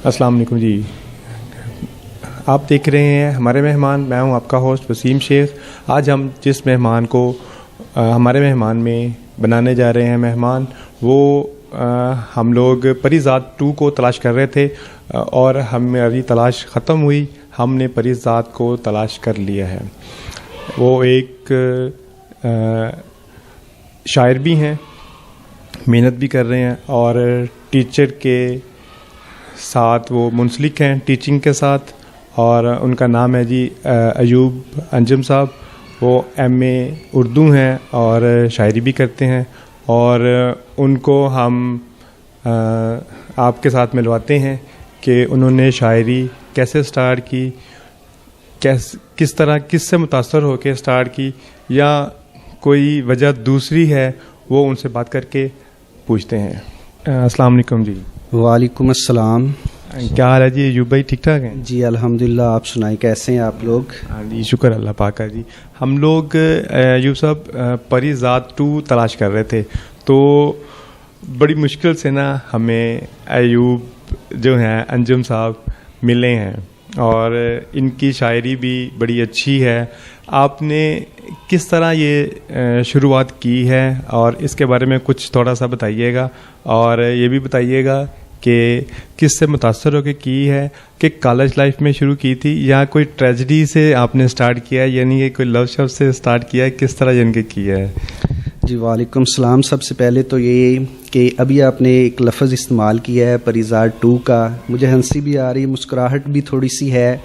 السلام علیکم جی. آپ دیکھ رہے ہیں ہمارے مہمان. میں ہوں آپ کا ہوسٹ وسیم شیخ. آج ہم جس مہمان کو ہمارے مہمان میں بنانے جا رہے ہیں مہمان، وہ ہم لوگ پری ذات 2 کو تلاش کر رہے تھے اور ہماری تلاش ختم ہوئی. ہم نے پری ذات کو تلاش کر لیا ہے. وہ ایک شاعر بھی ہیں، محنت بھی کر رہے ہیں اور ٹیچر کے ساتھ وہ منسلک ہیں، ٹیچنگ کے ساتھ. اور ان کا نام ہے جی ایوب انجم صاحب. وہ MA اردو ہیں اور شاعری بھی کرتے ہیں، اور ان کو ہم آپ کے ساتھ ملواتے ہیں کہ انہوں نے شاعری کیسے سٹارٹ کی، کس طرح کس سے متاثر ہو کے سٹارٹ کی، یا کوئی وجہ دوسری ہے. وہ ان سے بات کر کے پوچھتے ہیں. السلام علیکم جی. وعلیکم السلام. کیا حال ہے جی ایوب بھائی؟ ٹھیک ٹھاک ہیں جی الحمدللہ. آپ سنائیں کیسے ہیں آپ لوگ؟ ہاں جی شکر اللہ پاک کا جی. ہم لوگ ایوب صاحب پری ذات 2 تلاش کر رہے تھے، تو بڑی مشکل سے نا ہمیں ایوب جو ہیں انجم صاحب ملے ہیں، اور ان کی شاعری بھی بڑی اچھی ہے. آپ نے کس طرح یہ شروعات کی ہے اور اس کے بارے میں کچھ تھوڑا سا بتائیے گا، اور یہ بھی بتائیے گا کہ کس سے متاثر ہو کے کی ہے، کہ کالج لائف میں شروع کی تھی یا کوئی ٹریجڈی سے آپ نے سٹارٹ کیا ہے، یعنی کہ کوئی لو شب سے سٹارٹ کیا ہے، کس طرح جن کے کیا ہے؟ جی وعلیکم السلام. سب سے پہلے تو یہ کہ ابھی آپ نے ایک لفظ استعمال کیا ہے پری ذات 2 کا، مجھے ہنسی بھی آ رہی، مسکراہٹ بھی تھوڑی سی ہے.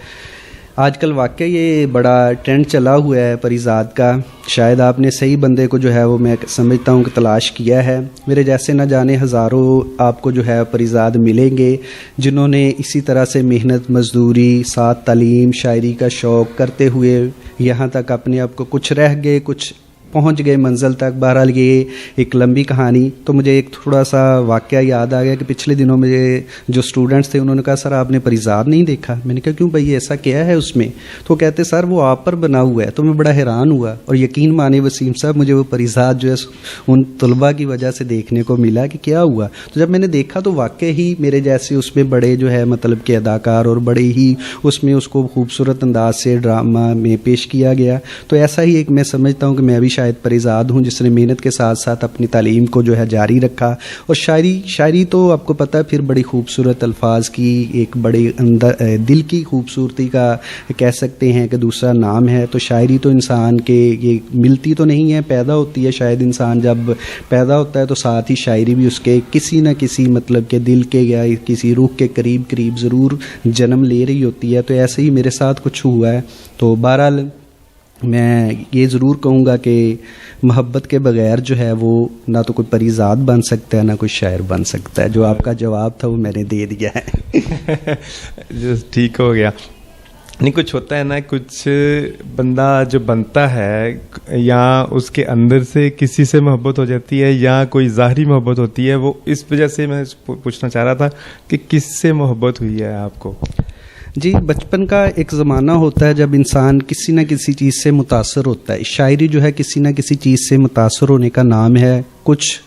آج کل واقعی یہ بڑا ٹرینڈ چلا ہوا ہے پری ذات کا. شاید آپ نے صحیح بندے کو جو ہے وہ میں سمجھتا ہوں کہ تلاش کیا ہے. میرے جیسے نہ جانے ہزاروں آپ کو جو ہے پری ذات ملیں گے جنہوں نے اسی طرح سے محنت مزدوری ساتھ تعلیم شاعری کا شوق کرتے ہوئے یہاں تک اپنے آپ کو کچھ رہ گئے، کچھ پہنچ گئے منزل تک. بہرحال یہ ایک لمبی کہانی. تو مجھے ایک تھوڑا سا واقعہ یاد آ گیا کہ پچھلے دنوں میں جو اسٹوڈنٹس تھے انہوں نے کہا سر آپ نے پری ذات نہیں دیکھا. میں نے کہا کیوں بھائی ایسا کیا ہے اس میں؟ تو کہتے سر وہ آپ پر بنا ہوا ہے. تو میں بڑا حیران ہوا، اور یقین مانے وسیم صاحب مجھے وہ پری ذات جو ہے ان طلباء کی وجہ سے دیکھنے کو ملا کہ کیا ہوا. تو جب میں نے دیکھا تو واقعی ہی میرے جیسے اس میں بڑے جو ہے مطلب کہ اداکار اور بڑے ہی اس میں اس کو خوبصورت انداز سے ڈرامہ میں پیش کیا گیا. تو ایسا ہی ایک میں سمجھتا ہوں کہ میں بھی شاید پری ذات ہوں جس نے محنت کے ساتھ ساتھ اپنی تعلیم کو جو ہے جاری رکھا. اور شاعری تو آپ کو پتہ ہے پھر بڑی خوبصورت الفاظ کی ایک بڑی اندر دل کی خوبصورتی کا کہہ سکتے ہیں کہ دوسرا نام ہے. تو شاعری تو انسان کے یہ ملتی تو نہیں ہے، پیدا ہوتی ہے. شاید انسان جب پیدا ہوتا ہے تو ساتھ ہی شاعری بھی اس کے کسی نہ کسی مطلب کہ دل کے یا کسی روح کے قریب ضرور جنم لے رہی ہوتی ہے. تو ایسے ہی میرے ساتھ کچھ ہوا ہے. تو بہرحال میں یہ ضرور کہوں گا کہ محبت کے بغیر جو ہے وہ نہ تو کوئی پری ذات بن سکتا ہے نہ کوئی شاعر بن سکتا ہے. جو آپ کا جواب تھا وہ میں نے دے دیا ہے. ٹھیک ہو گیا. نہیں کچھ ہوتا ہے نا، کچھ بندہ جو بنتا ہے یا اس کے اندر سے کسی سے محبت ہو جاتی ہے یا کوئی ظاہری محبت ہوتی ہے. وہ اس وجہ سے میں پوچھنا چاہ رہا تھا کہ کس سے محبت ہوئی ہے آپ کو؟ جی بچپن کا ایک زمانہ ہوتا ہے جب انسان کسی نہ کسی چیز سے متاثر ہوتا ہے. شاعری جو ہے کسی نہ کسی چیز سے متاثر ہونے کا نام ہے. کچھ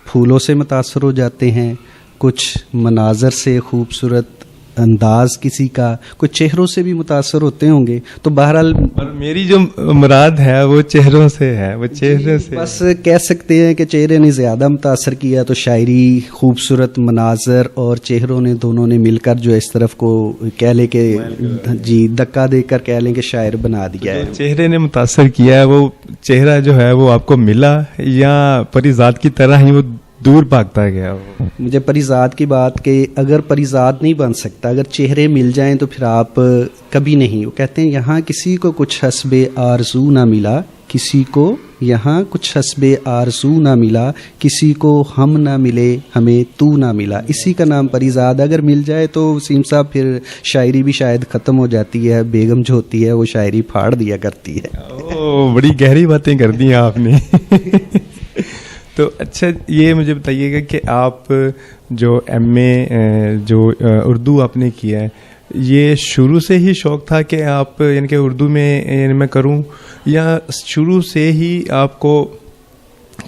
پھولوں سے متاثر ہو جاتے ہیں، کچھ مناظر سے، خوبصورت انداز کسی کا، کچھ چہروں سے بھی متاثر ہوتے ہوں گے. تو بہرحال میری جو مراد ہے وہ چہروں سے ہے، وہ چہرے سے بس کہہ سکتے ہیں کہ چہرے نے زیادہ متاثر کیا. تو شاعری خوبصورت مناظر اور چہروں نے دونوں نے مل کر جو اس طرف کو کہہ لیں کہ جی دکا دے کر کہہ لیں کہ شاعر بنا دیا ہے. چہرے نے متاثر کیا ہے، وہ چہرہ جو ہے وہ آپ کو ملا یا پری ذات کی طرح ہی وہ دور بھاگتا گیا؟ مجھے پری ذات کی بات کہ اگر پری ذات نہیں بن سکتا، اگر چہرے مل جائیں تو پھر آپ کبھی نہیں. وہ کہتے ہیں یہاں کسی کو کچھ حسب آرزو نہ ملا، کسی کو یہاں کچھ حسب آرزو نہ ملا، کسی کو ہم نہ ملے ہمیں تو نہ ملا. اسی کا نام پری ذات. اگر مل جائے تو وسیم صاحب پھر شاعری بھی شاید ختم ہو جاتی ہے. بیگم جو ہوتی ہے وہ شاعری پھاڑ دیا کرتی ہے. بڑی گہری باتیں کر دی آپ نے. تو اچھا یہ مجھے بتائیے گا کہ آپ جو MA جو اردو آپ نے کیا ہے، یہ شروع سے ہی شوق تھا کہ آپ یعنی کہ اردو میں میں کروں، یا شروع سے ہی آپ کو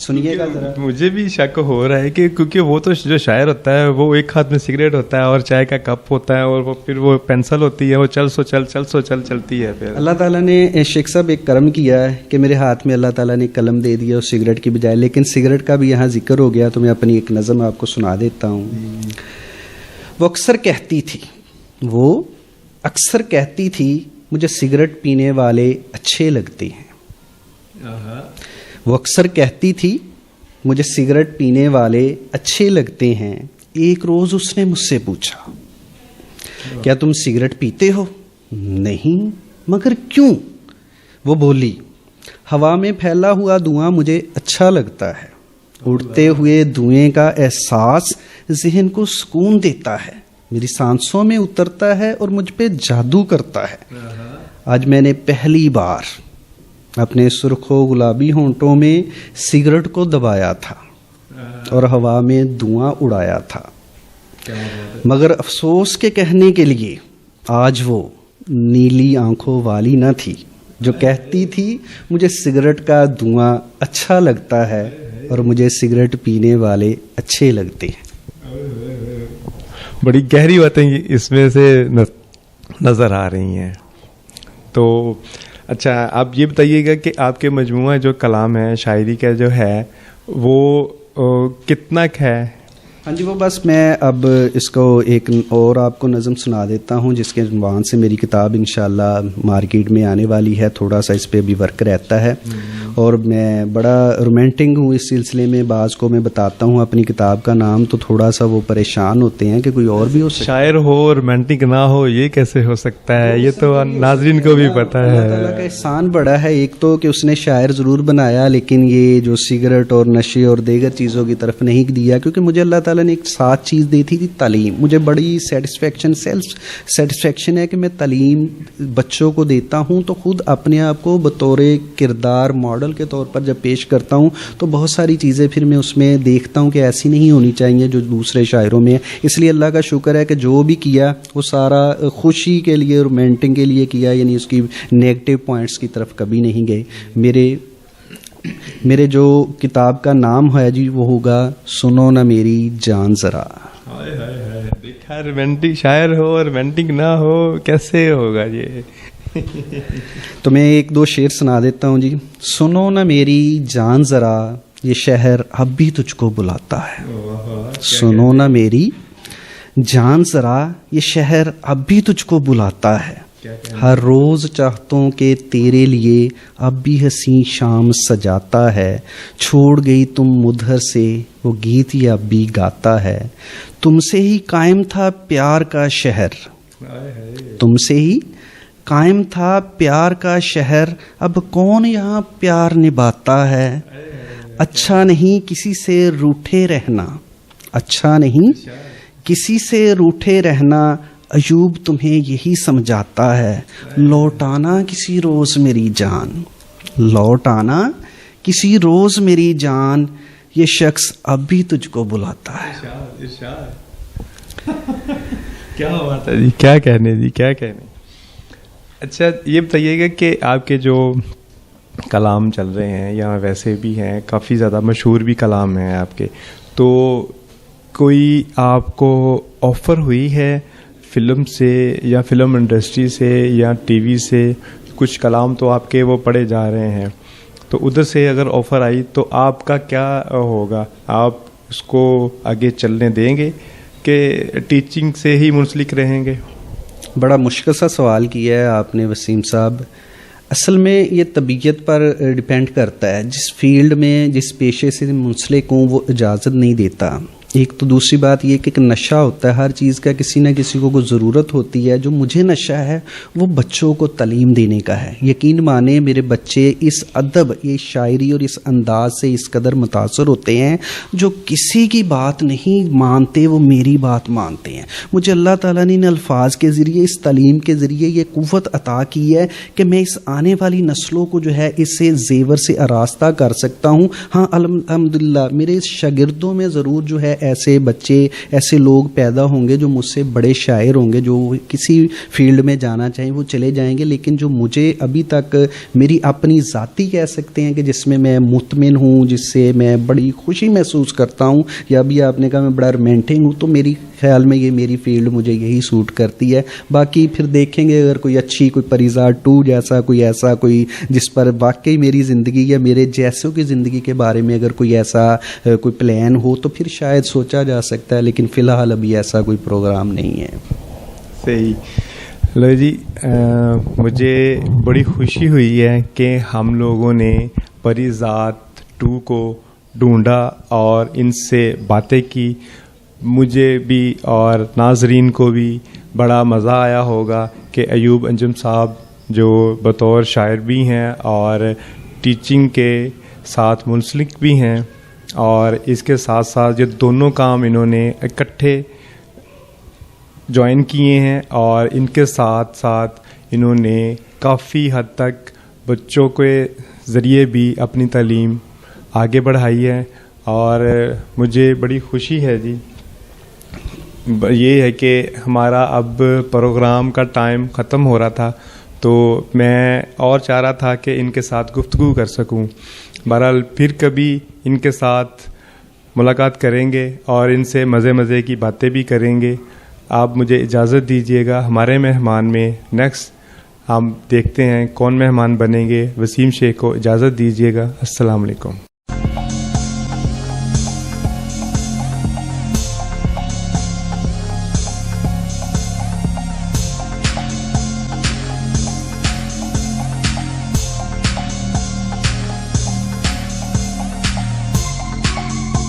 سنیے گا ذرا. مجھے بھی شک ہو رہا ہے کہ کیونکہ وہ تو جو شاعر ہوتا ہے وہ ایک ہاتھ میں سگریٹ ہوتا ہے اور چائے کا کپ ہوتا ہے اور وہ پھر وہ پینسل ہوتی ہے, وہ چل سو چل چلتی ہے. پھر اللہ تعالیٰ نے شیخ صاحب ایک کرم کیا ہے کہ میرے ہاتھ میں اللہ تعالیٰ نے قلم دے دیا اور سگریٹ کی بجائے, لیکن سگریٹ کا بھی یہاں ذکر ہو گیا تو میں اپنی ایک نظم آپ کو سنا دیتا ہوں. وہ اکثر کہتی تھی مجھے سگریٹ پینے والے اچھے لگتے ہیں. وہ اکثر کہتی تھی مجھے سگریٹ پینے والے اچھے لگتے ہیں. ایک روز اس نے مجھ سے پوچھا کیا تم سگریٹ پیتے ہو؟ نہیں. مگر کیوں؟ وہ بولی ہوا میں پھیلا ہوا دھواں مجھے اچھا لگتا ہے. اڑتے ہوئے دھوئیں کا احساس ذہن کو سکون دیتا ہے, میری سانسوں میں اترتا ہے اور مجھ پہ جادو کرتا ہے. آج میں نے پہلی بار اپنے سرخ و گلابی ہونٹوں میں سگریٹ کو دبایا تھا اور ہوا میں دھواں اڑایا تھا. مگر افسوس کے کہنے کے لیے آج وہ نیلی آنکھوں والی نہ تھی جو کہتی تھی مجھے سگریٹ کا دھواں اچھا لگتا ہے اور مجھے سگریٹ پینے والے اچھے لگتے ہیں. بڑی گہری باتیں اس میں سے نظر آ رہی ہیں. تو اچھا آپ یہ بتائیے گا کہ آپ کے مجموعہ جو کلام ہے شاعری کا جو ہے وہ کتنا ہے؟ ہاں جی, وہ بس میں اب اس کو ایک اور آپ کو نظم سنا دیتا ہوں جس کے عنوان سے میری کتاب انشاءاللہ مارکیٹ میں آنے والی ہے. تھوڑا سا اس پہ بھی ورک رہتا ہے اور میں بڑا رومانٹک ہوں اس سلسلے میں. بعض کو میں بتاتا ہوں اپنی کتاب کا نام تو تھوڑا سا وہ پریشان ہوتے ہیں کہ کوئی اور بھی ہو سکتا ہے. شاعر ہو رومانٹک نہ ہو یہ کیسے ہو سکتا ہے؟ یہ تو ناظرین کو بھی پتہ ہے. اللہ تعالیٰ کا احسان بڑا ہے. ایک تو کہ اس نے شاعر ضرور بنایا لیکن یہ جو سگریٹ اور نشے اور دیگر چیزوں کی طرف نہیں دیا, کیونکہ مجھے اللہ تعالیٰ نے ایک ساتھ چیز دی تھی تعلیم. مجھے بڑی سیلف سیٹسفیکشن ہے کہ میں تعلیم بچوں کو دیتا ہوں تو خود اپنے آپ کو بطور کردار ماڈل کے طور پر جب پیش کرتا ہوں تو بہت ساری چیزیں پھر میں اس میں دیکھتا ہوں کہ ایسی نہیں ہونی چاہیے جو دوسرے شاعروں میں ہے. اس لیے اللہ کا شکر ہے کہ جو بھی کیا وہ سارا خوشی کے لیے رومانٹک کے لیے کیا, یعنی اس کی نیگیٹو پوائنٹس کی طرف کبھی نہیں گئے. میرے جو کتاب کا نام ہے جی وہ ہوگا سنو نہ میری جان ذرا. دیکھا رومانٹک شاعر ہو اور رومانٹک نہ ہو کیسے ہوگا یہ؟ تو میں ایک دو شعر سنا دیتا ہوں جی. سنو نہ میری جان ذرا یہ شہر اب بھی تجھ کو بلاتا ہے. سنو نہ میری جان ذرا یہ شہر اب بھی تجھ کو بلاتا ہے. ہر روز چاہتوں کے تیرے لیے اب بھی حسین شام سجاتا ہے. چھوڑ گئی تم مدھر سے وہ گیت یہ اب بھی گاتا ہے. تم سے ہی قائم تھا پیار کا شہر, تم سے ہی قائم تھا پیار کا شہر, اب کون یہاں پیار نبھاتا ہے. اچھا نہیں کسی سے روٹھے رہنا, اچھا نہیں کسی سے روٹھے رہنا, ایوب تمہیں یہی سمجھاتا ہے. لوٹ آنا کسی روز میری جان, لوٹ آنا کسی روز میری جان, یہ شخص اب بھی تجھ کو بلاتا ہے. کیا بات ہے جی, کیا کہنے جی, کیا کہنے. اچھا یہ بتائیے گا کہ آپ کے جو کلام چل رہے ہیں یا ویسے بھی ہیں کافی زیادہ مشہور بھی کلام ہیں آپ کے, تو کوئی آپ کو آفر ہوئی ہے فلم سے یا فلم انڈسٹری سے یا ٹی وی سے؟ کچھ کلام تو آپ کے وہ پڑھے جا رہے ہیں, تو ادھر سے اگر آفر آئی تو آپ کا کیا ہوگا؟ آپ اس کو آگے چلنے دیں گے کہ ٹیچنگ سے ہی منسلک رہیں گے؟ بڑا مشکل سا سوال کیا ہے آپ نے وسیم صاحب. اصل میں یہ طبیعت پر ڈیپینڈ کرتا ہے. جس فیلڈ میں جس پیشے سے منسلک ہوں وہ اجازت نہیں دیتا. ایک تو دوسری بات یہ کہ ایک نشہ ہوتا ہے ہر چیز کا, کسی نہ کسی کو ضرورت ہوتی ہے. جو مجھے نشہ ہے وہ بچوں کو تعلیم دینے کا ہے. یقین مانے میرے بچے اس ادب, یہ شاعری اور اس انداز سے اس قدر متاثر ہوتے ہیں, جو کسی کی بات نہیں مانتے وہ میری بات مانتے ہیں. مجھے اللہ تعالیٰ نے ان الفاظ کے ذریعے, اس تعلیم کے ذریعے یہ قوت عطا کی ہے کہ میں اس آنے والی نسلوں کو جو ہے اس سے زیور سے آراستہ کر سکتا ہوں. ہاں الحمدللہ میرے شاگردوں میں ضرور جو ہے ایسے بچے ایسے لوگ پیدا ہوں گے جو مجھ سے بڑے شاعر ہوں گے، جو کسی فیلڈ میں جانا چاہیں وہ چلے جائیں گے، لیکن جو مجھے ابھی تک میری اپنی ذاتی کہہ سکتے ہیں کہ جس میں میں مطمئن ہوں، جس سے میں بڑی خوشی محسوس کرتا ہوں، یا ابھی آپ نے کہا میں بڑا رومانٹک ہوں، تو میری خیال میں یہ میری فیلڈ مجھے یہی سوٹ کرتی ہے۔ باقی پھر دیکھیں گے اگر کوئی اچھی کوئی پریزاد 2 جیسا کوئی ایسا کوئی جس پر واقعی میری زندگی یا میرے جیسوں کی زندگی کے بارے میں اگر کوئی ایسا کوئی پلان ہو تو پھر شاید سوچا جا سکتا ہے، لیکن فی الحال ابھی ایسا کوئی پروگرام نہیں ہے۔ صحیح۔ لو جی، مجھے بڑی خوشی ہوئی ہے کہ ہم لوگوں نے پریزاد 2 کو ڈھونڈا اور ان سے باتیں کی۔ مجھے بھی اور ناظرین کو بھی بڑا مزہ آیا ہوگا کہ ایوب انجم صاحب جو بطور شاعر بھی ہیں اور ٹیچنگ کے ساتھ منسلک بھی ہیں، اور اس کے ساتھ ساتھ یہ دونوں کام انہوں نے اکٹھے جوائن کیے ہیں، اور ان کے ساتھ ساتھ انہوں نے کافی حد تک بچوں کے ذریعے بھی اپنی تعلیم آگے بڑھائی ہے، اور مجھے بڑی خوشی ہے جی یہ ہے کہ ہمارا اب پروگرام کا ٹائم ختم ہو رہا تھا، تو میں اور چاہ رہا تھا کہ ان کے ساتھ گفتگو کر سکوں۔ بہرحال پھر کبھی ان کے ساتھ ملاقات کریں گے اور ان سے مزے کی باتیں بھی کریں گے۔ آپ مجھے اجازت دیجیے گا۔ ہمارے مہمان میں نیکسٹ ہم دیکھتے ہیں کون مہمان بنیں گے۔ وسیم شیخ کو اجازت دیجیے گا۔ السلام علیکم۔